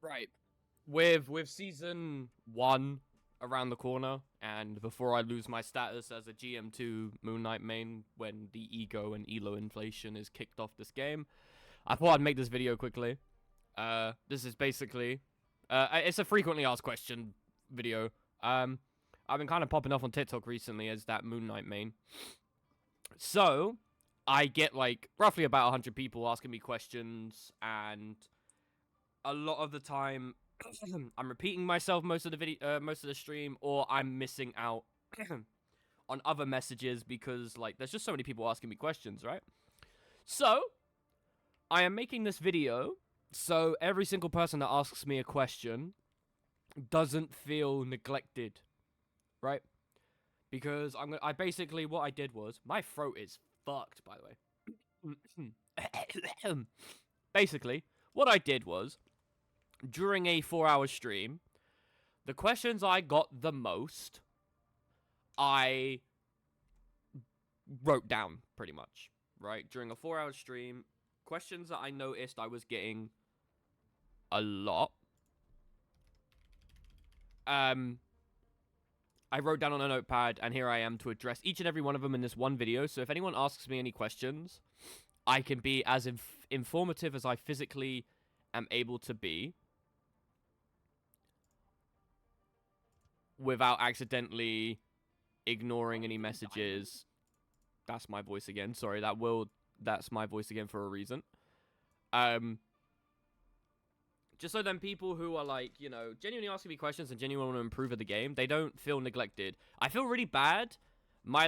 Right. With season 1 around the corner, and before I lose my status as a GM2 Moon Knight main when the ego and ELO inflation is kicked off this game, I thought I'd make this video quickly. This is basically, it's a frequently asked question video. I've been kind of popping off on TikTok recently as that Moon Knight main. So, I get like roughly about 100 people asking me questions, and a lot of the time I'm repeating myself most of the video, most of the stream, or I'm missing out on other messages because like there's just so many people asking me questions, right? So I am making this video so every single person that asks me a question doesn't feel neglected, right? Because I basically what I did was my throat is fucked, by the way. Basically, what I did was during a 4-hour stream, the questions I got the most, I wrote down pretty much, right? During a 4-hour stream, questions that I noticed I was getting a lot, I wrote down on a notepad, and here I am to address each and every one of them in this one video. So if anyone asks me any questions, I can be as informative as I physically am able to be, without accidentally ignoring any messages. That's my voice again. Sorry, that's my voice again for a reason. Just so then people who are like, you know, genuinely asking me questions and genuinely want to improve at the game, they don't feel neglected. I feel really bad. My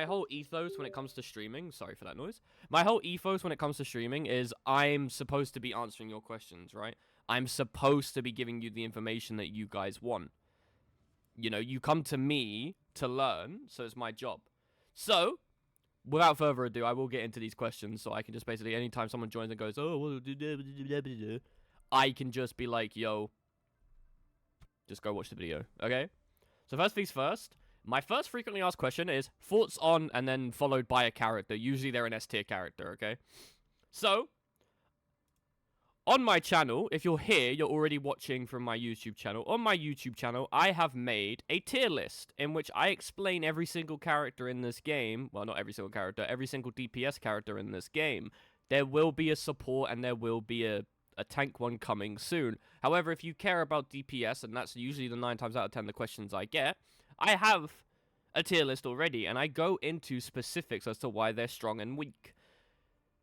whole ethos when it comes to streaming, sorry for that noise. My whole ethos when it comes to streaming is I'm supposed to be answering your questions, right? I'm supposed to be giving you the information that you guys want. You know, you come to me to learn, so it's my job. So, without further ado, I will get into these questions, so I can just basically, anytime someone joins and goes, oh, well, I can just be like, yo, just go watch the video, okay? So first things first, my first frequently asked question is thoughts on, and then followed by a character. Usually they're an S tier character, okay? So, on my channel, if you're here, you're already watching from my YouTube channel. On my YouTube channel, I have made a tier list in which I explain every single character in this game. Well, not every single character, every single DPS character in this game. There will be a support and there will be a tank one coming soon. However, if you care about DPS, and that's usually the 9 times out of 10 the questions I get, I have a tier list already, and I go into specifics as to why they're strong and weak.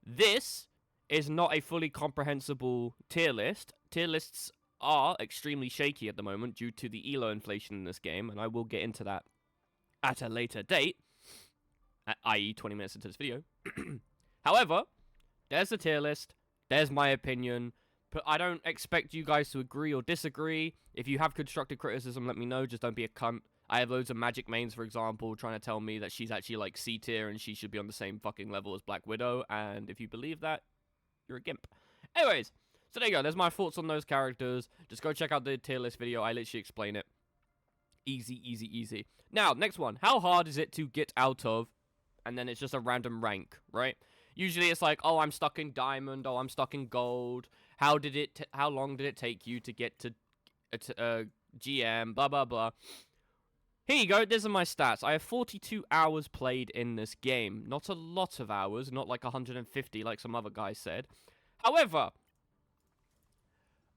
This is not a fully comprehensible tier list. Tier lists are extremely shaky at the moment due to the ELO inflation in this game, and I will get into that at a later date, i.e. 20 minutes into this video. However, there's the tier list, there's my opinion, but I don't expect you guys to agree or disagree. If you have constructive criticism, let me know, just don't be a cunt. I have loads of magic mains, for example, trying to tell me that she's actually like C tier and she should be on the same fucking level as Black Widow, and if you believe that, you're a gimp. Anyways, so there you go. There's my thoughts on those characters. Just go check out the tier list video. I literally explain it. Easy, easy, easy. Now, next one. How hard is it to get out of? And then it's just a random rank, right? Usually it's like, oh, I'm stuck in diamond. Oh, I'm stuck in gold. How long did it take you to get to GM? Blah, blah, blah. Here you go, these are my stats. I have 42 hours played in this game. Not a lot of hours, not like 150 like some other guy said. However,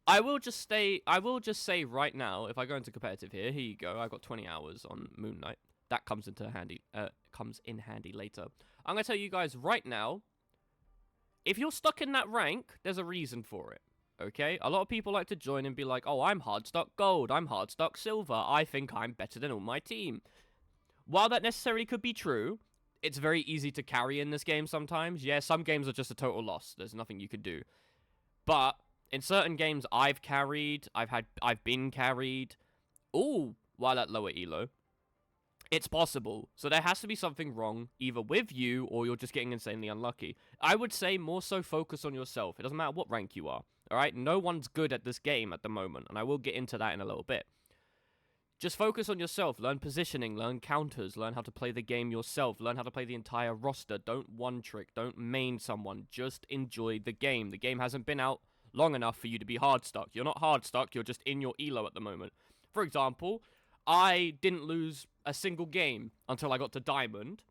I will just say right now, if I go into competitive here you go, I got 20 hours on Moon Knight. That comes in handy later. I'm going to tell you guys right now, if you're stuck in that rank, there's a reason for it. Okay, a lot of people like to join and be like, oh, I'm hard stock gold, I'm hard stock silver, I think I'm better than all my team. While that necessarily could be true, it's very easy to carry in this game sometimes. Yeah, some games are just a total loss, there's nothing you could do. But in certain games I've carried, I've been carried, all while at lower elo. It's possible. So there has to be something wrong, either with you, or you're just getting insanely unlucky. I would say more so focus on yourself. It doesn't matter what rank you are. Alright? No one's good at this game at the moment, and I will get into that in a little bit. Just focus on yourself. Learn positioning, learn counters, learn how to play the game yourself, learn how to play the entire roster. Don't one-trick, don't main someone. Just enjoy the game. The game hasn't been out long enough for you to be hard stuck. You're not hard stuck, you're just in your ELO at the moment. For example, I didn't lose a single game until I got to Diamond.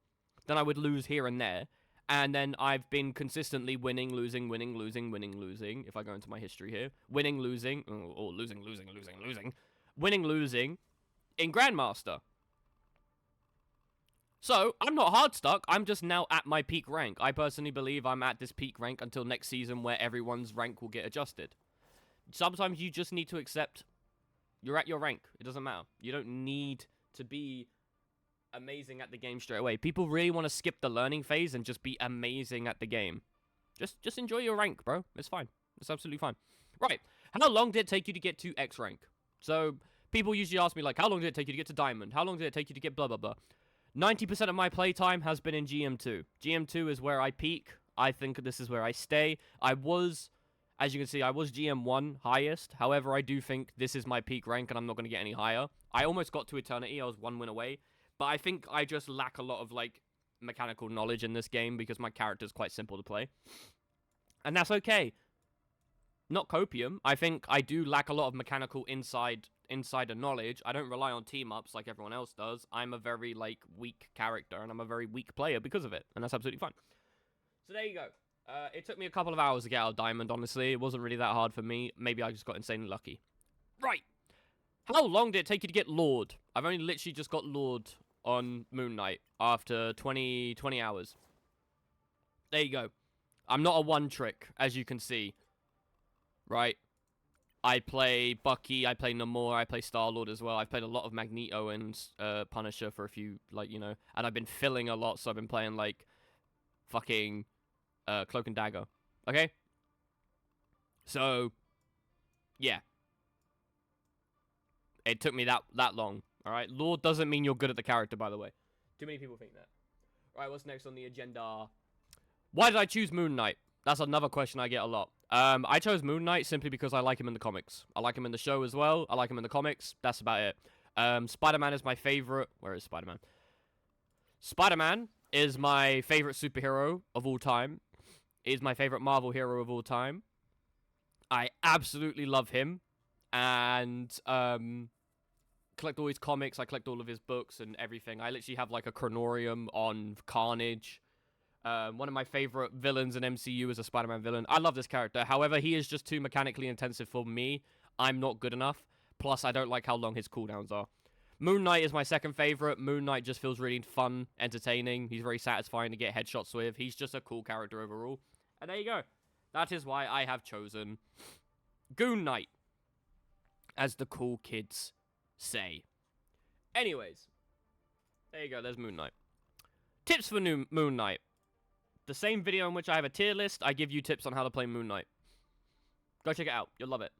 Then I would lose here and there. And then I've been consistently winning, losing, winning, losing, winning, losing. If I go into my history here. Winning, losing, or losing, losing, losing, losing. Winning, losing in Grandmaster. So, I'm not hard stuck, I'm just now at my peak rank. I personally believe I'm at this peak rank until next season where everyone's rank will get adjusted. Sometimes you just need to accept you're at your rank. It doesn't matter. You don't need to be amazing at the game straight away. People really want to skip the learning phase and just be amazing at the game. Just enjoy your rank, bro. It's fine. It's absolutely fine. Right. How long did it take you to get to X rank? So, people usually ask me, like, how long did it take you to get to Diamond? How long did it take you to get blah, blah, blah? 90% of my playtime has been in GM2. GM2 is where I peak. I think this is where I stay. I was, as you can see, I was GM1 highest. However, I do think this is my peak rank and I'm not going to get any higher. I almost got to Eternity. I was 1 win away. But I think I just lack a lot of, like, mechanical knowledge in this game because my character is quite simple to play. And that's okay. Not copium. I think I do lack a lot of mechanical insider knowledge. I don't rely on team-ups like everyone else does. I'm a very, like, weak character, and I'm a very weak player because of it. And that's absolutely fine. So there you go. It took me a couple of hours to get out of Diamond, honestly. It wasn't really that hard for me. Maybe I just got insanely lucky. Right. How long did it take you to get Lord? I've only literally just got Lord on Moon Knight after 20 hours. There you go. I'm not a one-trick, as you can see. Right? I play Bucky, I play Namor, I play Star-Lord as well. I've played a lot of Magneto and Punisher for a few, like, you know. And I've been filling a lot, so I've been playing, like, fucking Cloak and Dagger. Okay? So, yeah. It took me that long. Alright? Lord doesn't mean you're good at the character, by the way. Too many people think that. Alright, what's next on the agenda? Why did I choose Moon Knight? That's another question I get a lot. I chose Moon Knight simply because I like him in the comics. I like him in the show as well. I like him in the comics. That's about it. Spider-Man is my favorite. Where is Spider-Man? Spider-Man is my favorite superhero of all time. He's my favorite Marvel hero of all time. I absolutely love him. And, collect all his comics. I collect all of his books and everything. I literally have, like, a chronorium on Carnage. One of my favorite villains in MCU is a Spider-Man villain. I love this character. However, he is just too mechanically intensive for me. I'm not good enough. Plus, I don't like how long his cooldowns are. Moon Knight is my second favorite. Moon Knight just feels really fun, entertaining. He's very satisfying to get headshots with. He's just a cool character overall. And there you go. That is why I have chosen Goon Knight, as the cool kids say. Anyways, there you go. There's Moon Knight. Tips for new Moon Knight. The same video in which I have a tier list, I give you tips on how to play Moon Knight. Go check it out. You'll love it.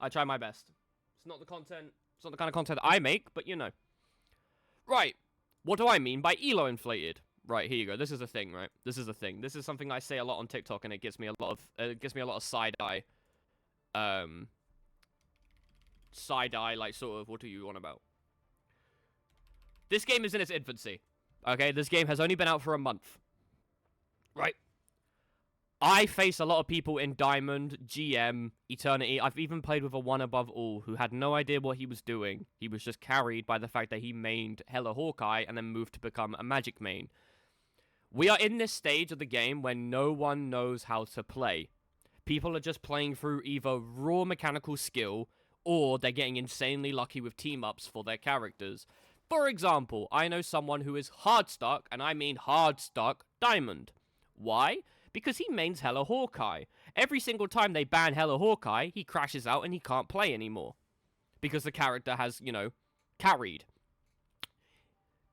I try my best. It's not the kind of content I make, but you know. Right. What do I mean by ELO inflated? Right, here you go. This is a thing, right? This is a thing. This is something I say a lot on TikTok, and it gives me a lot of side eye. Side eye, like, sort of, what do you want about? This game is in its infancy. Okay, this game has only been out for a month. Right. I face a lot of people in Diamond, GM, Eternity. I've even played with a one above all who had no idea what he was doing. He was just carried by the fact that he mained hella Hawkeye and then moved to become a magic main. We are in this stage of the game when no one knows how to play. People are just playing through either raw mechanical skill or they're getting insanely lucky with team-ups for their characters. For example, I know someone who is hard stuck, and I mean hard stuck, Diamond. Why? Because he mains hella Hawkeye. Every single time they ban hella Hawkeye, he crashes out and he can't play anymore. Because the character has, you know, carried.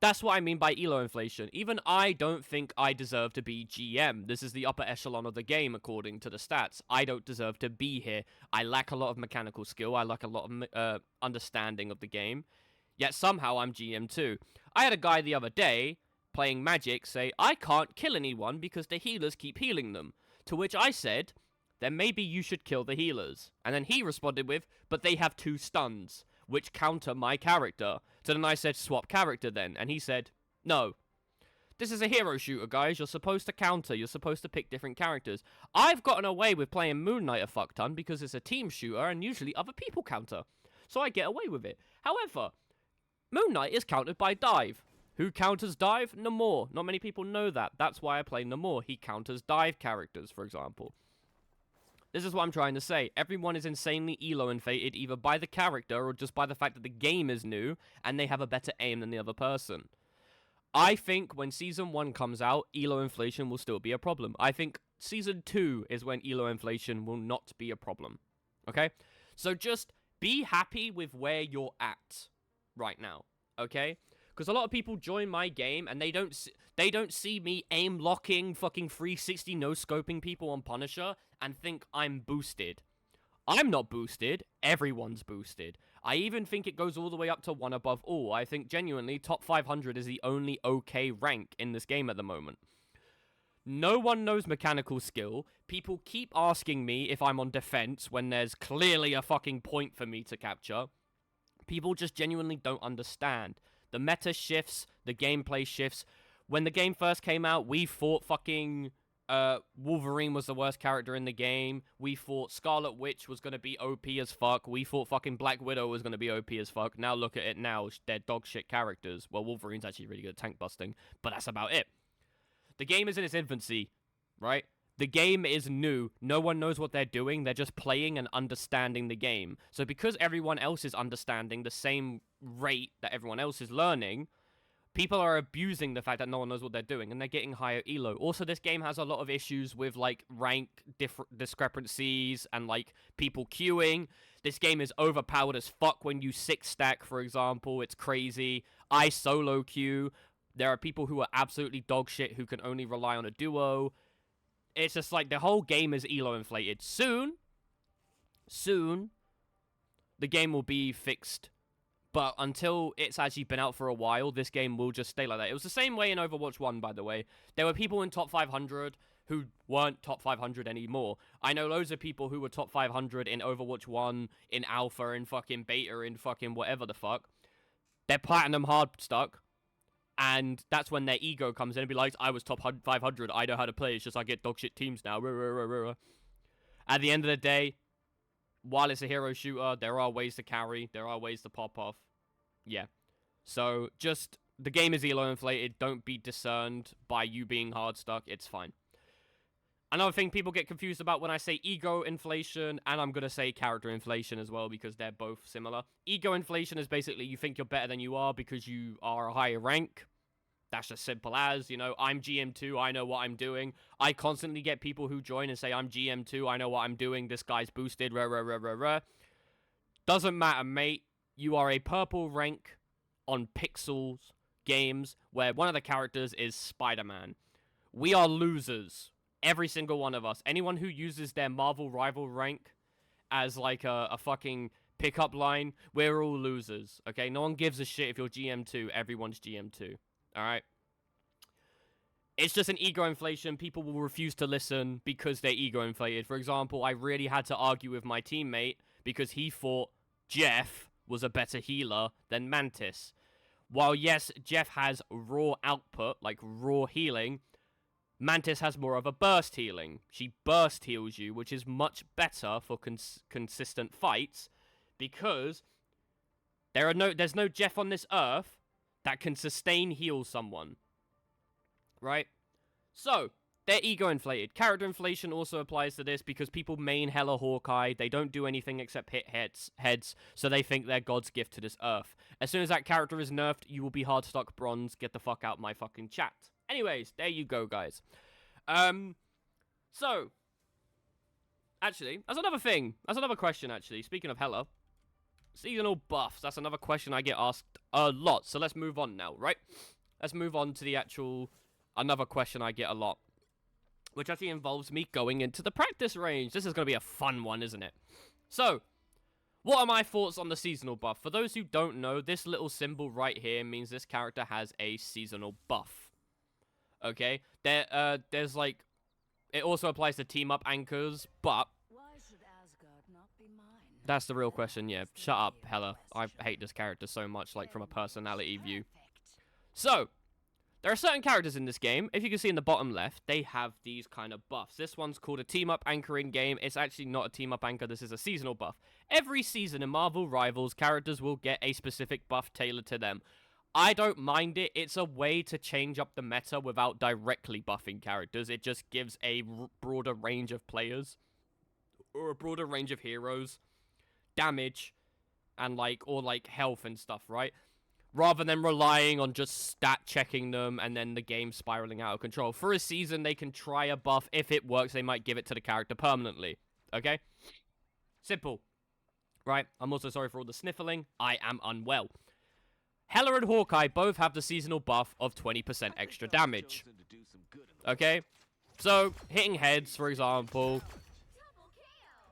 That's what I mean by ELO inflation. Even I don't think I deserve to be GM. This is the upper echelon of the game according to the stats. I don't deserve to be here. I lack a lot of mechanical skill. I lack a lot of understanding of the game. Yet somehow I'm GM too. I had a guy the other day playing Magic say, I can't kill anyone because the healers keep healing them. To which I said, then maybe you should kill the healers. And then he responded with, but they have 2 stuns, which counter my character. So then I said, swap character then. And he said, no. This is a hero shooter, guys. You're supposed to counter. You're supposed to pick different characters. I've gotten away with playing Moon Knight a fuck ton because it's a team shooter and usually other people counter. So I get away with it. However, Moon Knight is countered by Dive. Who counters Dive? Namor. Not many people know that. That's why I play Namor. He counters Dive characters, for example. This is what I'm trying to say. Everyone is insanely ELO inflated either by the character or just by the fact that the game is new and they have a better aim than the other person. I think when Season 1 comes out, ELO inflation will still be a problem. I think Season 2 is when ELO inflation will not be a problem. Okay? So just be happy with where you're at right now. Okay? Because a lot of people join my game and they don't see me aim locking, fucking 360 no-scoping people on Punisher and think I'm boosted. I'm not boosted. Everyone's boosted. I even think it goes all the way up to 1 above all. I think genuinely top 500 is the only okay rank in this game at the moment. No one knows mechanical skill. People keep asking me if I'm on defense when there's clearly a fucking point for me to capture. People just genuinely don't understand. The meta shifts, the gameplay shifts. When the game first came out, we thought fucking Wolverine was the worst character in the game. We thought Scarlet Witch was going to be OP as fuck. We thought fucking Black Widow was going to be OP as fuck. Now look at it now. They're dog shit characters. Well, Wolverine's actually really good at tank busting, but that's about it. The game is in its infancy, right? The game is new. No one knows what they're doing. They're just playing and understanding the game. So because everyone else is understanding the same rate that everyone else is learning, people are abusing the fact that no one knows what they're doing, and they're getting higher elo. Also, this game has a lot of issues with, like, rank discrepancies and, like, people queuing. This game is overpowered as fuck when you 6-stack, for example. It's crazy. I solo queue. There are people who are absolutely dog shit who can only rely on a duo. It's just like the whole game is elo inflated. Soon, the game will be fixed. But until it's actually been out for a while, this game will just stay like that. It was the same way in Overwatch 1, by the way. There were people in top 500 who weren't top 500 anymore. I know loads of people who were top 500 in Overwatch 1, in Alpha, in fucking Beta, in fucking whatever the fuck. They're Platinum hard stuck. And that's when their ego comes in and be like, I was top 500, I know how to play, it's just I get dog shit teams now. At the end of the day, while it's a hero shooter, there are ways to carry, there are ways to pop off. Yeah. So, just, the game is elo inflated, don't be discerned by you being hard stuck, it's fine. Another thing people get confused about when I say ego inflation, and I'm going to say character inflation as well, because they're both similar. Ego inflation is basically you think you're better than you are because you are a higher rank. That's just simple as, you know, I'm GM2, I know what I'm doing. I constantly get people who join and say, I'm GM2, I know what I'm doing, this guy's boosted, Doesn't matter, mate. You are a purple rank on Pixels games where one of the characters is Spider-Man. We are losers. Every single one of us. Anyone who uses their Marvel rival rank as like a fucking pickup line, we're all losers, okay? No one gives a shit if you're GM2. Everyone's GM2, alright? It's just an ego inflation. People will refuse to listen because they're ego inflated. For example, I really had to argue with my teammate because he thought Jeff was a better healer than Mantis. While yes, Jeff has raw output, like raw healing, Mantis has more of a burst healing. She burst heals you, which is much better for consistent fights because there's no Jeff on this earth that can sustain heal someone. Right? So, they're ego inflated. Character inflation also applies to this because people main hella Hawkeye. They don't do anything except hit heads, so they think they're God's gift to this earth. As soon as that character is nerfed, you will be hard stock bronze. Get the fuck out my fucking chat. Anyways, there you go, guys. So, actually, that's another thing. That's another question, actually. Speaking of hella, seasonal buffs. That's another question I get asked a lot. So let's move on now, right? Let's move on to the actual, another question I get a lot, which actually involves me going into the practice range. This is going to be a fun one, isn't it? So, what are my thoughts on the seasonal buff? For those who don't know, this little symbol right here means this character has a seasonal buff. Okay, there's like, it also applies to team up anchors, but that's the real question. Yeah, shut up, Hella. I hate this character so much, like from a personality view. So, There are certain characters in this game, if you can see in the bottom left, they have these kind of buffs. This one's called a team-up anchor in game. It's actually not a team-up anchor, this is a seasonal buff. Every season in Marvel Rivals, characters will get a specific buff tailored to them. I don't mind it. It's a way to change up the meta without directly buffing characters. It just gives a broader range of players, or a broader range of heroes, damage, and like health and stuff, right? Rather than relying on just stat checking them and then the game spiraling out of control. For a season, they can try a buff. If it works, they might give it to the character permanently. Okay? Simple. Right? I'm also sorry for all the sniffling. I am unwell. Hela and Hawkeye both have the seasonal buff of 20% extra damage. Okay? So, hitting heads, for example,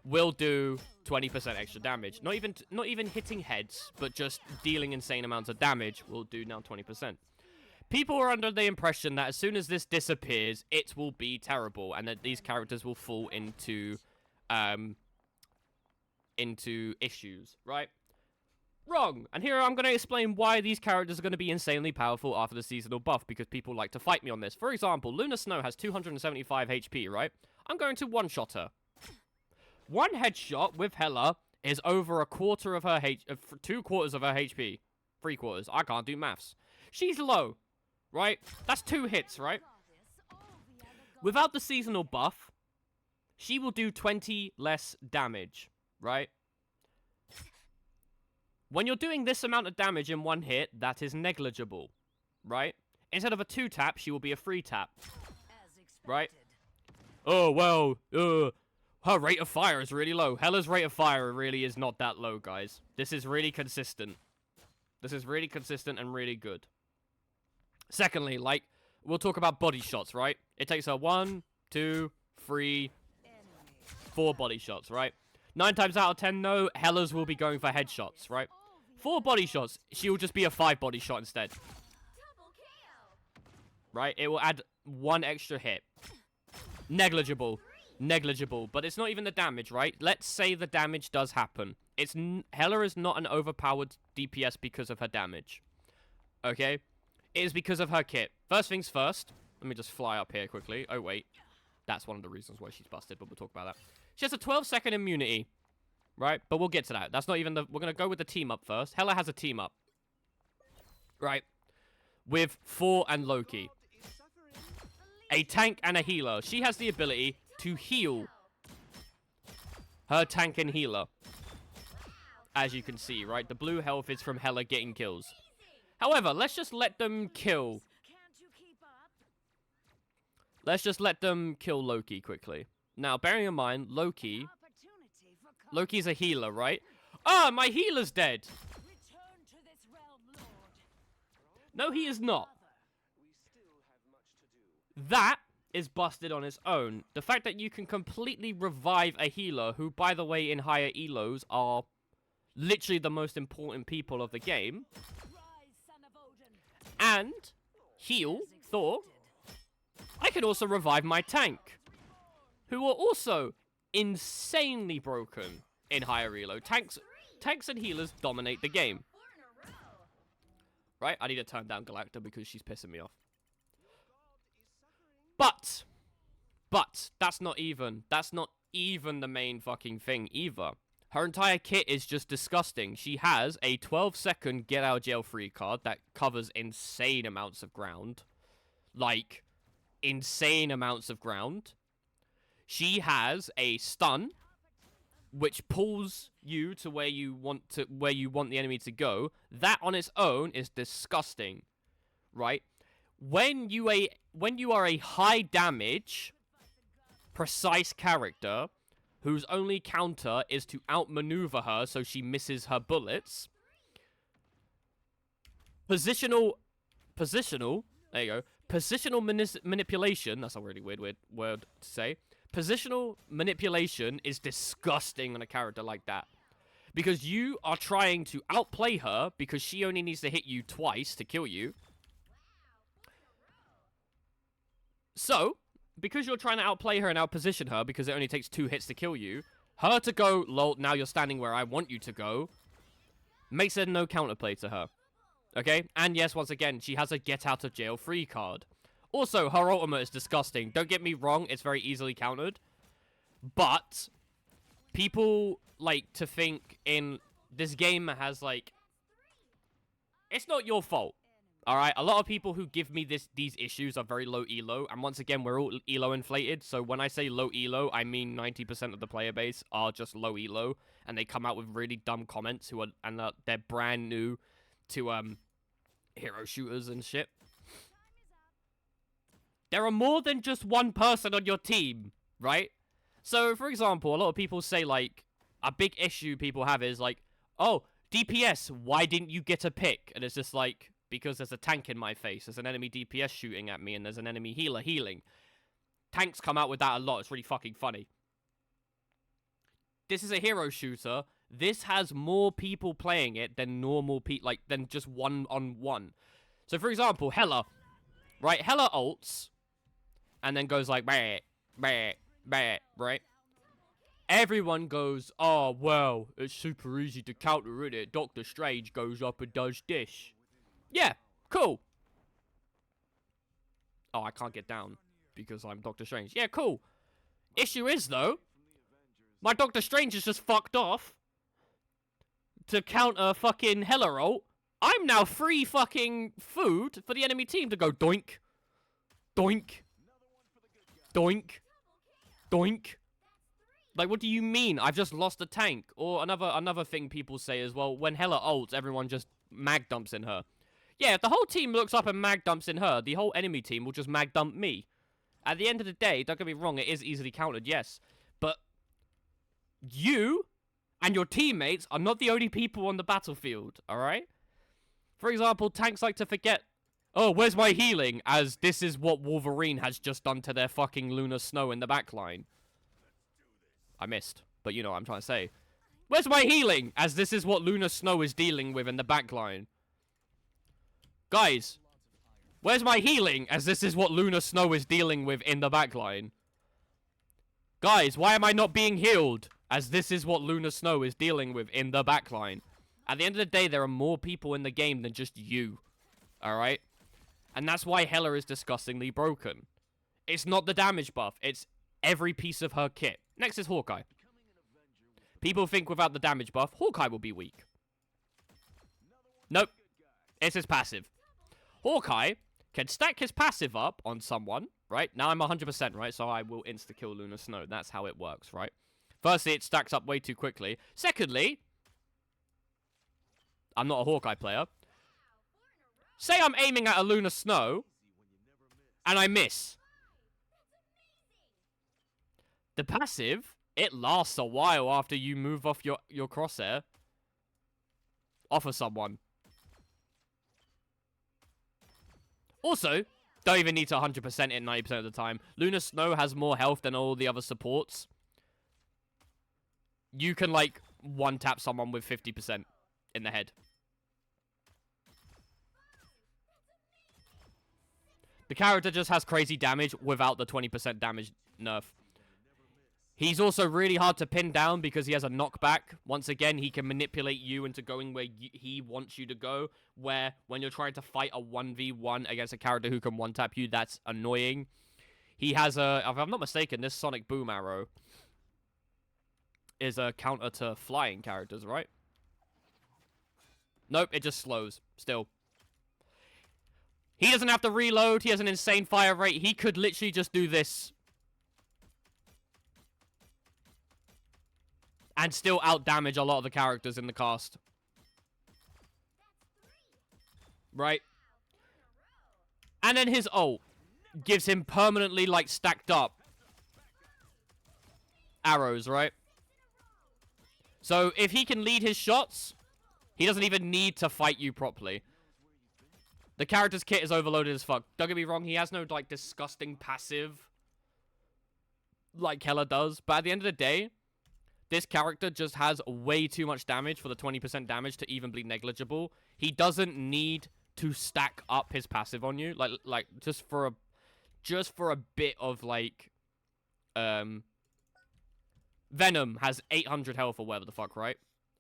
will do 20% extra damage. Not even hitting heads, but just dealing insane amounts of damage will do now 20%. People are under the impression that as soon as this disappears, it will be terrible, and that these characters will fall into issues, right? Wrong! And here I'm going to explain why these characters are going to be insanely powerful after the seasonal buff, because people like to fight me on this. For example, Luna Snow has 275 HP, right? I'm going to one-shot her. One headshot with Hela is over a quarter of her 2/4 of her HP. 3/4. I can't do maths. She's low, right? That's 2 hits, right? Without the seasonal buff, she will do 20 less damage, right? When you're doing this amount of damage in one hit, that is negligible, right? Instead of a 2-tap, she will be a 3-tap, right? Oh, well, her rate of fire is really low. Hela's rate of fire really is not that low, guys. This is really consistent. This is really consistent and really good. Secondly, like, we'll talk about body shots, right? It takes her 1, 2, 3, 4 body shots, right? 9 times out of 10, no, Hela's will be going for headshots, right? 4 body shots, she will just be a 5 body shot instead. Right? It will add 1 extra hit. Negligible. Negligible. But it's not even the damage, right? Let's say the damage does happen. Hela is not an overpowered DPS because of her damage. Okay? It is because of her kit. First things first. Let me just fly up here quickly. Oh, wait. That's one of the reasons why she's busted, but we'll talk about that. She has a 12-second immunity, right? But we'll get to that. That's not even the... We're going to go with the team-up first. Hela has a team-up, right? With Thor and Loki. A tank and a healer. She has the ability to heal her tank and healer. As you can see, right? The blue health is from Hela getting kills. However, let's just let them kill... Let's just let them kill Loki quickly. Now, bearing in mind, Loki's a healer, right? Ah, my healer's dead! No, he is not. That is busted on its own. The fact that you can completely revive a healer, who, by the way, in higher ELOs, are literally the most important people of the game, and heal Thor, I can also revive my tank, who are also insanely broken in higher elo. Tanks and healers dominate the game. Right? I need to turn down Galacta because she's pissing me off. But, that's not even the main fucking thing either. Her entire kit is just disgusting. She has a 12-second get out of jail free card that covers insane amounts of ground. Like, insane amounts of ground. She has a stun, which pulls you to where you want the enemy to go. That on its own is disgusting, right? When you are a high damage, precise character whose only counter is to outmaneuver her so she misses her bullets. Positional. There you go. Positional manipulation. That's a really weird word to say. Positional manipulation is disgusting on a character like that. Because you are trying to outplay her because she only needs to hit you twice to kill you. So, because you're trying to outplay her and outposition her because it only takes 2 hits to kill you, her to go, lol, now you're standing where I want you to go, makes there no counterplay to her. Okay? And yes, once again, she has a get out of jail free card. Also, her ultimate is disgusting. Don't get me wrong, it's very easily countered. But people like to think in this game has like, it's not your fault. Alright, a lot of people who give me these issues are very low elo, and once again, we're all elo inflated, so when I say low elo, I mean 90% of the player base are just low elo, and they come out with really dumb comments they're brand new to hero shooters and shit. There are more than just one person on your team, right? So, for example, a lot of people say, like, a big issue people have is, like, oh, DPS, why didn't you get a pick? And it's just like, because there's a tank in my face, there's an enemy DPS shooting at me, and there's an enemy healer healing. Tanks come out with that a lot, it's really fucking funny. This is a hero shooter. This has more people playing it than normal people, like, than just one-on-one. So, for example, Hela, right? Hela ults, and then goes like, bah, bah, bah, right? Everyone goes, oh, well, it's super easy to counter it. Doctor Strange goes up and does this. Yeah, cool. Oh, I can't get down because I'm Doctor Strange. Yeah, cool. Issue is, though, my Doctor Strange is just fucked off to counter fucking Hela ult. I'm now free fucking food for the enemy team to go doink, doink, doink, doink. Like, what do you mean? I've just lost a tank. Or another thing people say is, well, when Hela ults, everyone just mag dumps in her. Yeah, if the whole team looks up and mag dumps in her, the whole enemy team will just mag dump me. At the end of the day, don't get me wrong, it is easily countered, yes. But you and your teammates are not the only people on the battlefield, alright? For example, tanks like to forget, oh, where's my healing? As this is what Wolverine has just done to their fucking Lunar Snow in the backline. I missed, but you know what I'm trying to say. Where's my healing? As this is what Lunar Snow is dealing with in the backline. Guys, where's my healing? As this is what Lunar Snow is dealing with in the backline. Guys, why am I not being healed? As this is what Lunar Snow is dealing with in the backline. At the end of the day, there are more people in the game than just you. Alright? And that's why Hela is disgustingly broken. It's not the damage buff. It's every piece of her kit. Next is Hawkeye. People think without the damage buff, Hawkeye will be weak. Nope. It's his passive. Hawkeye can stack his passive up on someone, right? Now I'm 100%, right? So I will insta-kill Lunar Snow. That's how it works, right? Firstly, it stacks up way too quickly. Secondly, I'm not a Hawkeye player. Say I'm aiming at a Lunar Snow, and I miss. The passive, it lasts a while after you move off your crosshair. Off of someone. Also, don't even need to 100% it 90% of the time. Lunar Snow has more health than all the other supports. You can, like, one-tap someone with 50% in the head. The character just has crazy damage without the 20% damage nerf. He's also really hard to pin down because he has a knockback. Once again, he can manipulate you into going where he wants you to go. Where, when you're trying to fight a 1v1 against a character who can one-tap you, that's annoying. He has a, if I'm not mistaken, this Sonic Boom Arrow is a counter to flying characters, right? Nope, it just slows, still. He doesn't have to reload. He has an insane fire rate. He could literally just do this and still out-damage a lot of the characters in the cast. Right? And then his ult gives him permanently, like, stacked up arrows, right? So, if he can lead his shots, he doesn't even need to fight you properly. The character's kit is overloaded as fuck. Don't get me wrong, he has no, like, disgusting passive like Hela does. But at the end of the day, this character just has way too much damage for the 20% damage to even be negligible. He doesn't need to stack up his passive on you. Like just for a bit of, like, Venom has 800 health or whatever the fuck, right?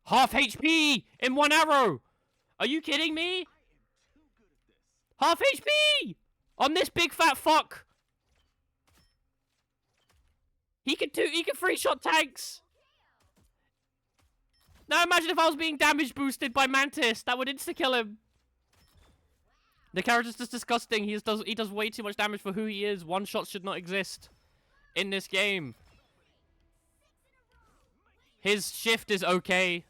Half HP in one arrow! Are you kidding me? Half HP! On this big fat fuck! He can 3-shot tanks! Now imagine if I was being damage boosted by Mantis. That would insta-kill him. The character's just disgusting. He does way too much damage for who he is. One shot should not exist in this game. His shift is okay.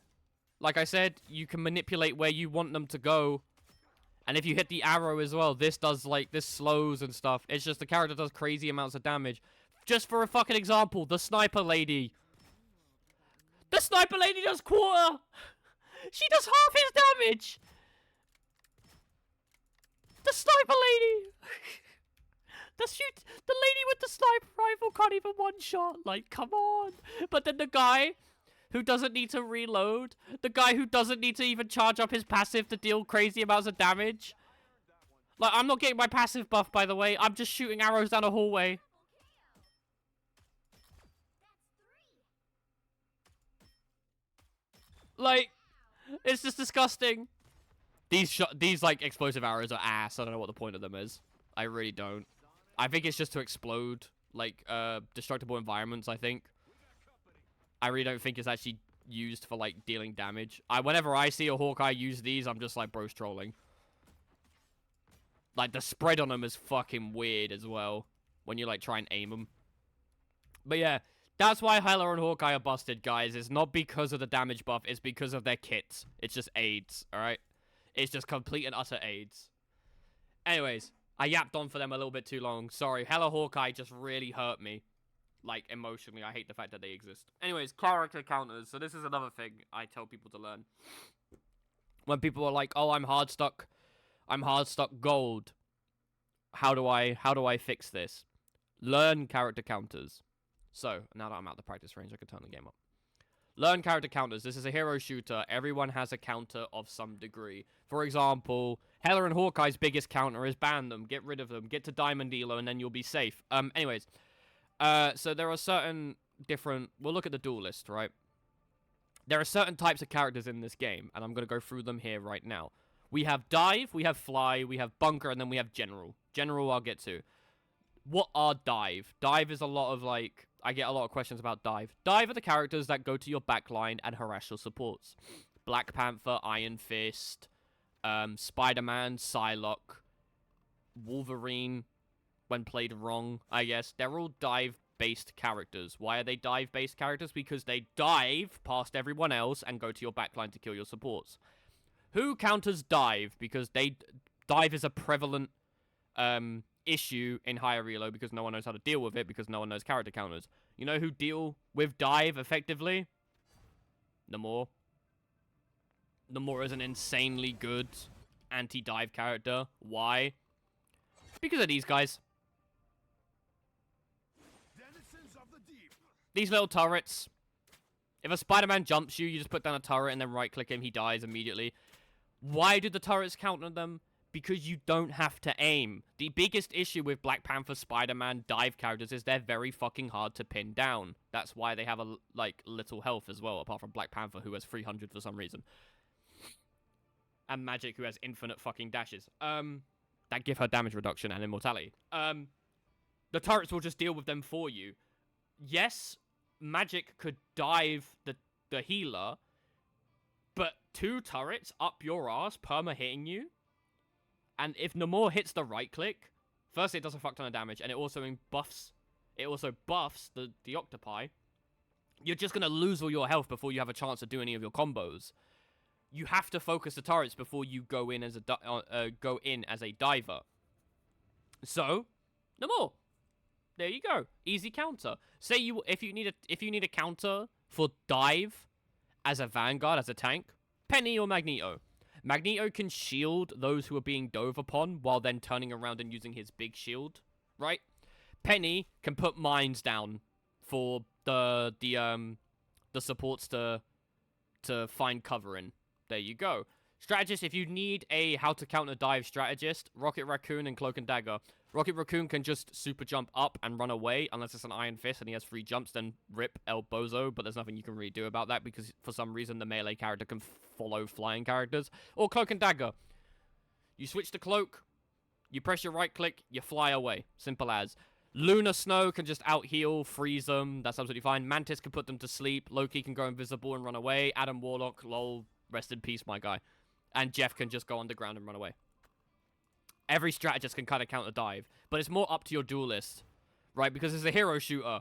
Like I said, you can manipulate where you want them to go. And if you hit the arrow as well, this does, like, this slows and stuff. It's just the character does crazy amounts of damage. Just for a fucking example, the sniper lady. The sniper lady does quarter. She does half his damage. The sniper lady. The lady with the sniper rifle can't even one shot. Like, come on. But then the guy who doesn't need to reload, the guy who doesn't need to even charge up his passive to deal crazy amounts of damage. Like, I'm not getting my passive buff, by the way. I'm just shooting arrows down a hallway. Like, it's just disgusting. These like explosive arrows are ass. I don't know what the point of them is. I really don't. I think it's just to explode like destructible environments. I think. I really don't think it's actually used for like dealing damage. Whenever I see a Hawkeye use these, I'm just like bro's trolling. Like the spread on them is fucking weird as well when you like try and aim them. But yeah. That's why Hyla and Hawkeye are busted, guys. It's not because of the damage buff. It's because of their kits. It's just AIDS, alright? It's just complete and utter AIDS. Anyways, I yapped on for them a little bit too long. Sorry, Hella Hawkeye just really hurt me. Like, emotionally. I hate the fact that they exist. Anyways, character counters. So this is another thing I tell people to learn. When people are like, oh, I'm hard stuck gold. How do I fix this? Learn character counters. So, now that I'm out of the practice range, I can turn the game up. Learn character counters. This is a hero shooter. Everyone has a counter of some degree. For example, Hela and Hawkeye's biggest counter is ban them, get rid of them, get to Diamond ELO, and then you'll be safe. Anyways. So there are certain different... We'll look at the duel list, right? There are certain types of characters in this game, and I'm going to go through them here right now. We have Dive, we have Fly, we have Bunker, and then we have General. General I'll get to. What are Dive? Dive is a lot of, like... I get a lot of questions about Dive. Dive are the characters that go to your backline and harass your supports. Black Panther, Iron Fist, Spider-Man, Psylocke, Wolverine, when played wrong, I guess. They're all dive-based characters. Why are they dive-based characters? Because they dive past everyone else and go to your backline to kill your supports. Who counters Dive? Because Dive is a prevalent... issue in higher elo because no one knows how to deal with it because no one knows character counters. You know who deal with Dive effectively? Namor. Namor is an insanely good anti-dive character. Why? Because of these guys. These little turrets. If a Spider-Man jumps you, you just put down a turret and then right-click him, he dies immediately. Why do the turrets counter them? Because you don't have to aim. The biggest issue with Black Panther, Spider-Man, dive characters is they're very fucking hard to pin down. That's why they have a like little health as well, apart from Black Panther, who has 300 for some reason. And Magic, who has infinite fucking dashes. That give her damage reduction and immortality. The turrets will just deal with them for you. Yes, Magic could dive the healer, but 2 turrets up your ass, perma hitting you. And if Namor hits the right click, firstly it does a fuck ton of damage, and it also buffs the octopi. You're just gonna lose all your health before you have a chance to do any of your combos. You have to focus the turrets before you go in as a diver. So, Namor. There you go. Easy counter. Say if you need a counter for dive as a vanguard, as a tank, Penny or Magneto. Magneto can shield those who are being dove upon while then turning around and using his big shield, right? Penny can put mines down for the supports to find cover in. There you go. Strategist, if you need a how to counter dive strategist, Rocket Raccoon and Cloak and Dagger. Rocket Raccoon can just super jump up and run away unless it's an Iron Fist and he has 3 jumps, then rip El Bozo, but there's nothing you can really do about that because for some reason the melee character can follow flying characters. Or Cloak and Dagger. You switch to Cloak, You press your right click, you fly away. Simple as. Lunar Snow can just out-heal, freeze them. That's absolutely fine. Mantis can put them to sleep. Loki can go invisible and run away. Adam Warlock, lol, rest in peace, my guy. And Jeff can just go underground and run away. Every strategist can kind of counter dive. But it's more up to your duelist, right? Because it's a hero shooter.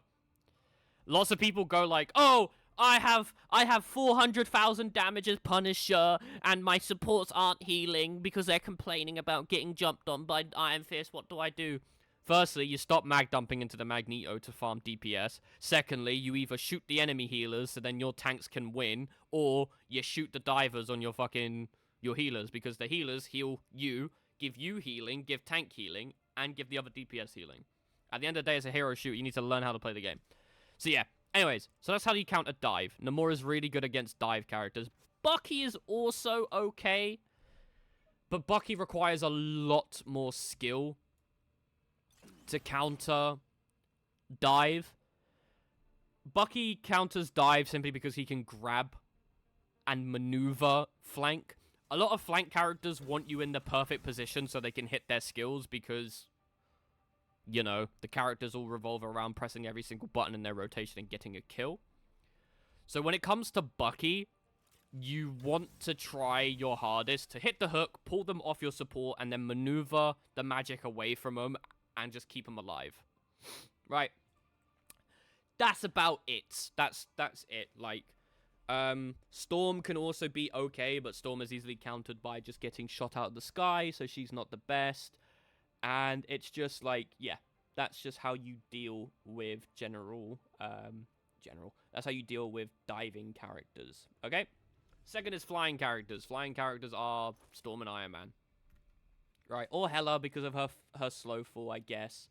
Lots of people go like, oh, I have 400,000 damage as Punisher, and my supports aren't healing because they're complaining about getting jumped on by Iron Fist. What do I do? Firstly, you stop mag dumping into the Magneto to farm DPS. Secondly, you either shoot the enemy healers so then your tanks can win, or you shoot the divers on your healers, because the healers heal you, give you healing, give tank healing, and give the other DPS healing. At the end of the day, it's a hero shoot. You need to learn how to play the game. So yeah, anyways, so that's how you counter dive. Namor is really good against dive characters. Bucky is also okay, but Bucky requires a lot more skill to counter dive. Bucky counters dive simply because he can grab and maneuver flank. A lot of flank characters want you in the perfect position so they can hit their skills because, you know, the characters all revolve around pressing every single button in their rotation and getting a kill. So when it comes to Bucky, you want to try your hardest to hit the hook, pull them off your support, and then maneuver the magic away from them and just keep them alive. Right. That's about it. That's it. Like, Storm can also be okay, but Storm is easily countered by just getting shot out of the sky, so she's not the best. And it's just like, yeah, that's just how you deal with that's how you deal with diving characters, okay? Second is flying characters. Flying characters are Storm and Iron Man. Right, or Hela because of her slow fall, I guess.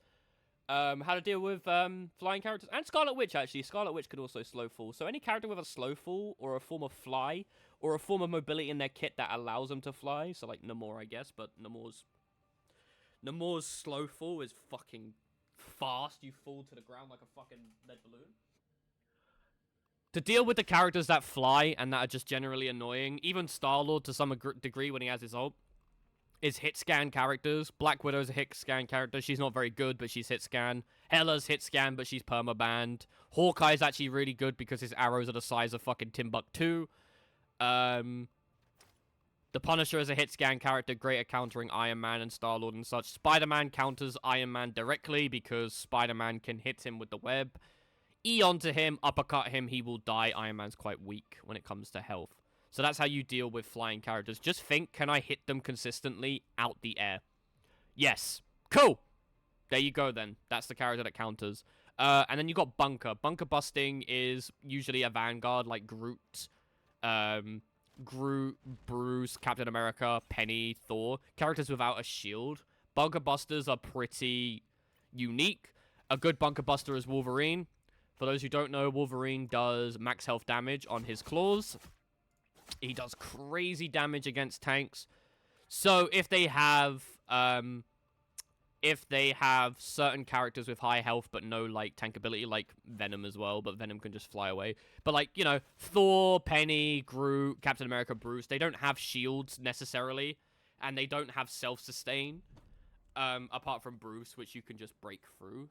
How to deal with flying characters. And Scarlet Witch, actually. Scarlet Witch could also slow fall. So any character with a slow fall, or a form of fly, or a form of mobility in their kit that allows them to fly. So like Namor, I guess, but Namor's slow fall is fucking fast. You fall to the ground like a fucking lead balloon. To deal with the characters that fly and that are just generally annoying, even Star-Lord to some degree when he has his ult, is hit scan characters. Black Widow's a hit scan character. She's not very good, but she's hit scan. Hela's hit scan, but she's permabanned. Hawkeye's actually really good because his arrows are the size of fucking Timbuktu. The Punisher is a hit scan character, great at countering Iron Man and Star-Lord and such. Spider-Man counters Iron Man directly because Spider-Man can hit him with the web. Eon to him, uppercut him, he will die. Iron Man's quite weak when it comes to health. So that's how you deal with flying characters. Just think, can I hit them consistently out the air? Yes. Cool. There you go then. That's the character that counters. And then you got Bunker. Bunker busting is usually a Vanguard like Groot. Groot, Bruce, Captain America, Penny, Thor. Characters without a shield. Bunker busters are pretty unique. A good bunker buster is Wolverine. For those who don't know, Wolverine does max health damage on his claws. He does crazy damage against tanks. So if they have certain characters with high health but no like tank ability, like Venom as well, but Venom can just fly away. But like, you know, Thor, Penny, Groot, Captain America, Bruce, they don't have shields necessarily, and they don't have self-sustain. Apart from Bruce, which you can just break through.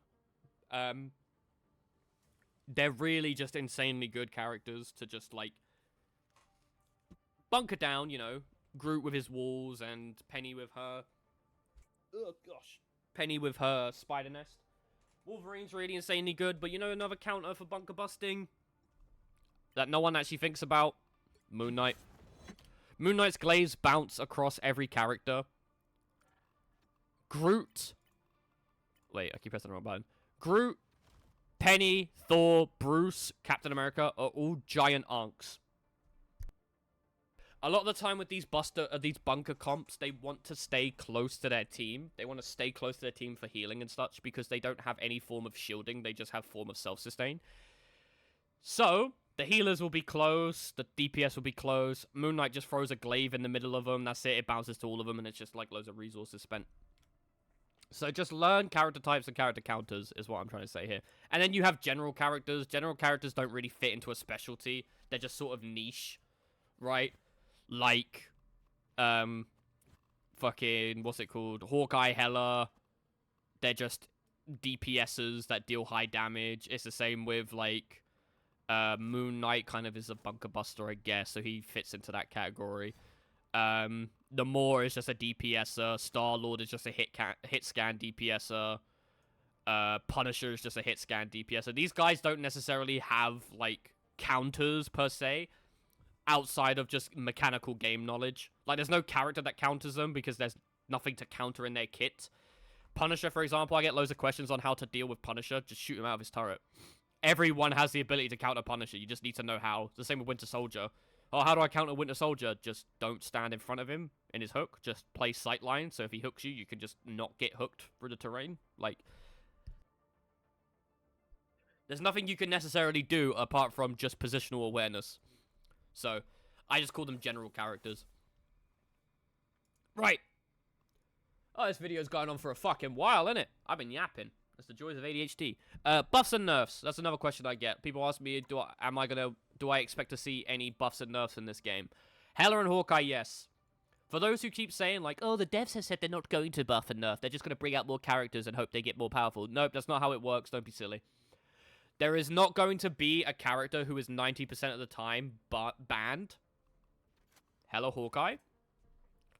They're really just insanely good characters to just like bunker down, you know, Groot with his walls and Penny with her... Oh, gosh. Penny with her spider nest. Wolverine's really insanely good, but you know another counter for bunker busting that no one actually thinks about? Moon Knight. Moon Knight's glaives bounce across every character. Groot... Wait, I keep pressing the wrong button. Groot, Penny, Thor, Bruce, Captain America are all giant ankhs. A lot of the time with these bunker comps, they want to stay close to their team. They want to stay close to their team for healing and such because they don't have any form of shielding. They just have form of self-sustain. So, the healers will be close. The DPS will be close. Moon Knight just throws a glaive in the middle of them. That's it. It bounces to all of them, and it's just like loads of resources spent. So just learn character types and character counters is what I'm trying to say here. And then you have general characters. General characters don't really fit into a specialty. They're just sort of niche, right? Like, for fucking, what's it called? Hawkeye, Hela. They're just DPSers that deal high damage. It's the same with, like, Moon Knight kind of is a bunker buster, I guess, so he fits into that category. Namor is just a DPSer. Star-Lord is just a hit scan DPSer. Punisher is just a hit scan DPSer. These guys don't necessarily have, like, counters, per se, outside of just mechanical game knowledge. Like, there's no character that counters them because there's nothing to counter in their kit. Punisher, for example, I get loads of questions on how to deal with Punisher. Just shoot him out of his turret. Everyone has the ability to counter Punisher. You just need to know how. It's the same with Winter Soldier. Oh, how do I counter Winter Soldier? Just don't stand in front of him in his hook. Just play sightline, so if he hooks you, you can just not get hooked through the terrain. Like, there's nothing you can necessarily do apart from just positional awareness. So, I just call them general characters. Right. Oh, this video's going on for a fucking while, innit? I've been yapping. That's the joys of ADHD. Buffs and nerfs. That's another question I get. People ask me, do I expect to see any buffs and nerfs in this game? Hela and Hawkeye, yes. For those who keep saying, like, oh, the devs have said they're not going to buff and nerf. They're just going to bring out more characters and hope they get more powerful. Nope, that's not how it works. Don't be silly. There is not going to be a character who is 90% of the time banned. Hela, Hawkeye.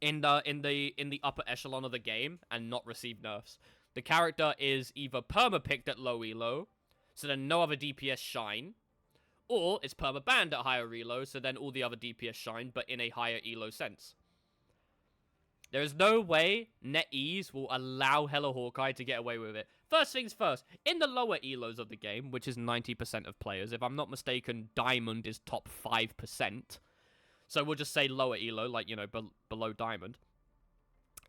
In the upper echelon of the game and not receive nerfs. The character is either perma-picked at low elo, so then no other DPS shine, or it's perma-banned at higher elo, so then all the other DPS shine, but in a higher elo sense. There is no way NetEase will allow Hela Hawkeye to get away with it. First things first, in the lower elos of the game, which is 90% of players, if I'm not mistaken, Diamond is top 5%, so we'll just say lower elo, like, you know, below Diamond.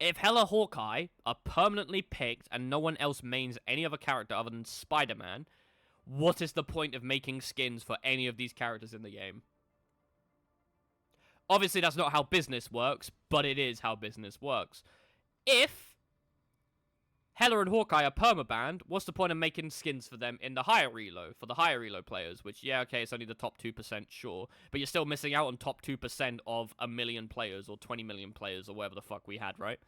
If Hela Hawkeye are permanently picked and no one else mains any other character other than Spider-Man, what is the point of making skins for any of these characters in the game? Obviously, that's not how business works, but it is how business works. If Hela and Hawkeye are permabanned, what's the point of making skins for them in the higher elo, for the higher elo players? Which, yeah, okay, it's only the top 2%, sure. But you're still missing out on top 2% of 1 million players, or 20 million players, or whatever the fuck we had, right?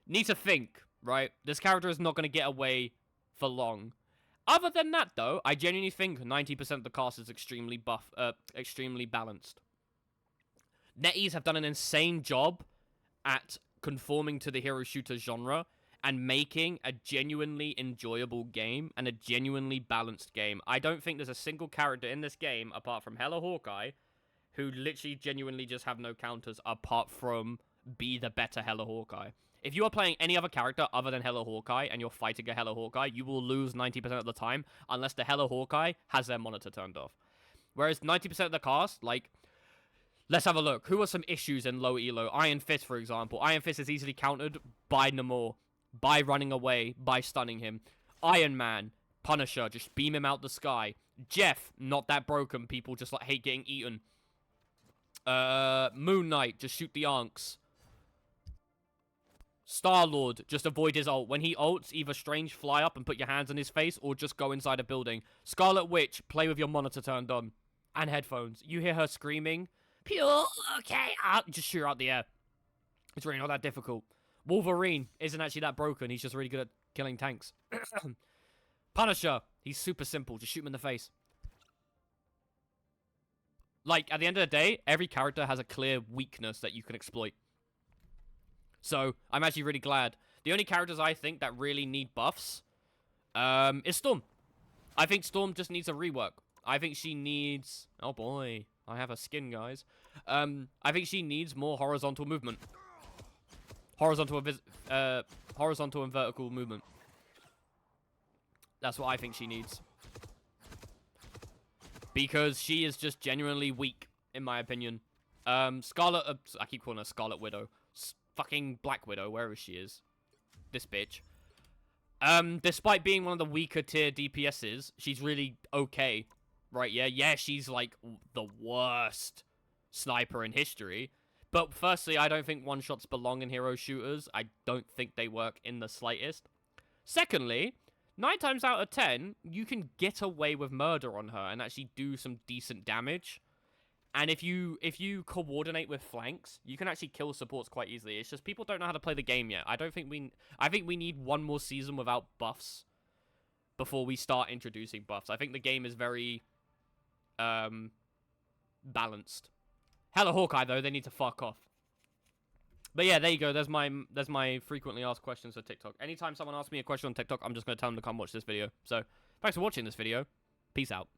Need to think, right? This character is not going to get away for long. Other than that, though, I genuinely think 90% of the cast is extremely balanced. NetEase have done an insane job at conforming to the hero shooter genre and making a genuinely enjoyable game and a genuinely balanced game. I don't think there's a single character in this game, apart from Hela Hawkeye, who literally genuinely just have no counters apart from be the better Hela Hawkeye. If you are playing any other character other than Hela Hawkeye and you're fighting a Hela Hawkeye, you will lose 90% of the time unless the Hela Hawkeye has their monitor turned off. Whereas 90% of the cast, like, let's have a look. Who are some issues in low elo? Iron Fist, for example. Iron Fist is easily countered by Namor, by running away, by stunning him. Iron Man, Punisher, just beam him out the sky. Jeff, not that broken. People just like hate getting eaten. Moon Knight, just shoot the Ankhs. Star-Lord, just avoid his ult. When he ults, either strange fly up and put your hands on his face, or just go inside a building. Scarlet Witch, play with your monitor turned on. And headphones. You hear her screaming, pure, okay, just shoot her out the air. It's really not that difficult. Wolverine isn't actually that broken. He's just really good at killing tanks. Punisher, he's super simple. Just shoot him in the face. Like, at the end of the day, every character has a clear weakness that you can exploit. So, I'm actually really glad. The only characters I think that really need buffs is Storm. I think Storm just needs a rework. I think she needs... Oh boy, I have a skin, guys. I think she needs more horizontal movement. Horizontal and vertical movement. That's what I think she needs. Because she is just genuinely weak, in my opinion. Scarlet... I keep calling her Scarlet Widow. Fucking Black Widow, wherever she is. This bitch. Despite being one of the weaker tier DPSs, she's really okay. Right, yeah? Yeah, she's, like, the worst sniper in history. But firstly, I don't think one-shots belong in hero shooters. I don't think they work in the slightest. Secondly, 9 times out of 10, you can get away with murder on her and actually do some decent damage. And if you coordinate with flanks, you can actually kill supports quite easily. It's just people don't know how to play the game yet. I think we need one more season without buffs before we start introducing buffs. I think the game is very balanced. Hella Hawkeye though, they need to fuck off. But yeah, there you go. There's my frequently asked questions for TikTok. Anytime someone asks me a question on TikTok, I'm just gonna tell them to come watch this video. So thanks for watching this video. Peace out.